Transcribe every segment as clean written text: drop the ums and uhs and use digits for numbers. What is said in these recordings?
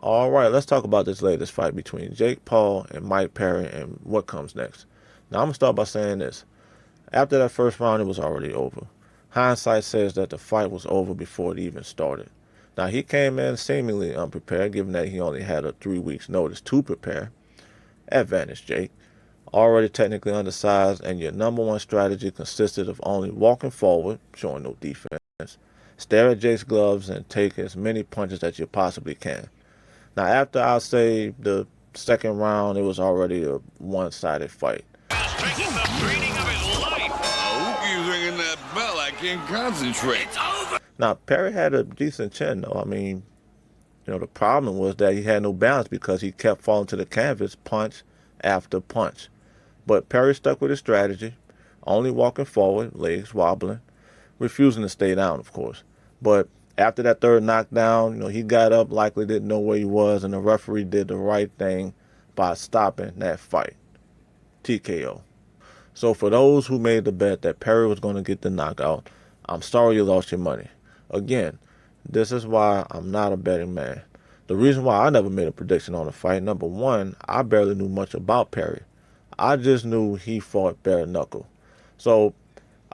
All right, let's talk about this latest fight between Jake Paul and Mike Perry and what comes next. Now, I'm going to start by saying this. After that first round, it was already over. Hindsight says that the fight was over before it even started. Now, he came in seemingly unprepared, given that he only had a 3 weeks notice to prepare. Advantage, Jake. Already technically undersized, and your number one strategy consisted of only walking forward, showing no defense, stare at Jake's gloves, and take as many punches as you possibly can. Now, after I say the second round, it was already a one-sided fight. Taking the beating of his life. Who keeps ringing that bell? I can't concentrate. It's over. Now, Perry had a decent chin, though. I mean, the problem was that he had no balance because he kept falling to the canvas punch after punch. But Perry stuck with his strategy, only walking forward, legs wobbling, refusing to stay down, of course. But after that third knockdown, he got up, likely didn't know where he was, and the referee did the right thing by stopping that fight. TKO. So for those who made the bet that Perry was going to get the knockout, I'm sorry you lost your money. Again, this is why I'm not a betting man. The reason why I never made a prediction on the fight, number one, I barely knew much about Perry. I just knew he fought bare knuckle. So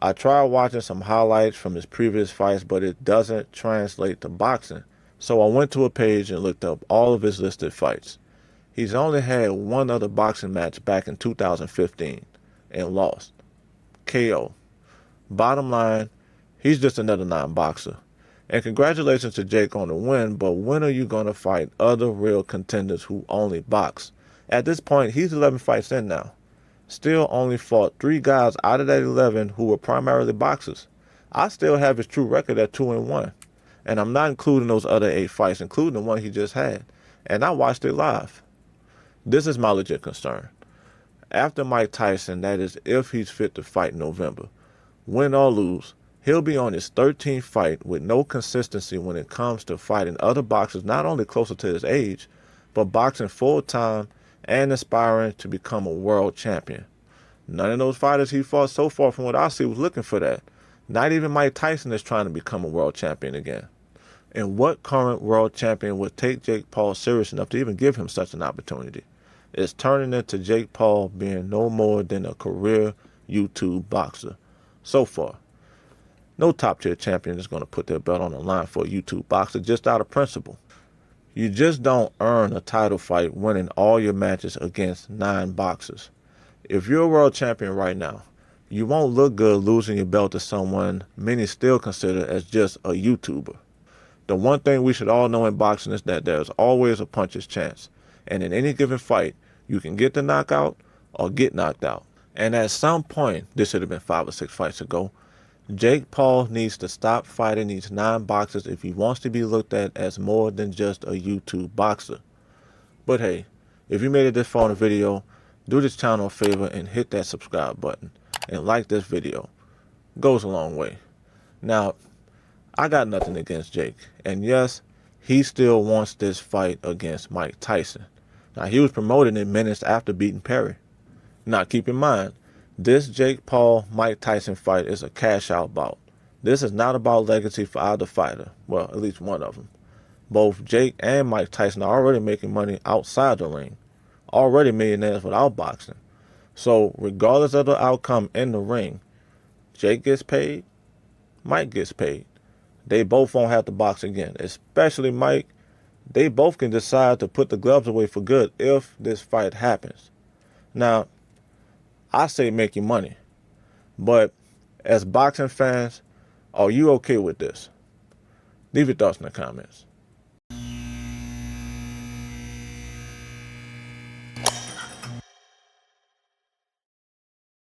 I tried watching some highlights from his previous fights, but it doesn't translate to boxing. So I went to a page and looked up all of his listed fights. He's only had one other boxing match back in 2015 and lost. KO. Bottom line, he's just another non-boxer. And congratulations to Jake on the win, but when are you going to fight other real contenders who only box? At this point, he's 11 fights in now. Still only fought 3 guys out of that 11 who were primarily boxers. I still have his true record at 2-1. And I'm not including those other 8 fights, including the one he just had. And I watched it live. This is my legit concern. After Mike Tyson, that is if he's fit to fight in November, win or lose, he'll be on his 13th fight with no consistency when it comes to fighting other boxers not only closer to his age, but boxing full-time and aspiring to become a world champion. None of those fighters he fought so far from what I see was looking for that. Not even Mike Tyson is trying to become a world champion again. And what current world champion would take Jake Paul serious enough to even give him such an opportunity? It's turning into Jake Paul being no more than a career YouTube boxer. So far. No top-tier champion is going to put their belt on the line for a YouTube boxer just out of principle. You just don't earn a title fight winning all your matches against 9 boxers. If you're a world champion right now, you won't look good losing your belt to someone many still consider as just a YouTuber. The one thing we should all know in boxing is that there's always a puncher's chance. And in any given fight, you can get the knockout or get knocked out. And at some point, this should have been 5 or 6 fights ago, Jake Paul needs to stop fighting these 9 boxers if he wants to be looked at as more than just a YouTube boxer. But hey, if you made it this far in the video, do this channel a favor and hit that subscribe button and like this video. Goes a long way. Now, I got nothing against Jake. And yes, he still wants this fight against Mike Tyson. Now, he was promoting it minutes after beating Perry. Now, keep in mind, this Jake Paul-Mike Tyson fight is a cash-out bout. This is not about legacy for either fighter. Well, at least one of them. Both Jake and Mike Tyson are already making money outside the ring. Already millionaires without boxing. So, regardless of the outcome in the ring, Jake gets paid, Mike gets paid. They both won't have to box again. Especially Mike. They both can decide to put the gloves away for good if this fight happens. Now, I say make your money. But as boxing fans, are you okay with this? Leave your thoughts in the comments.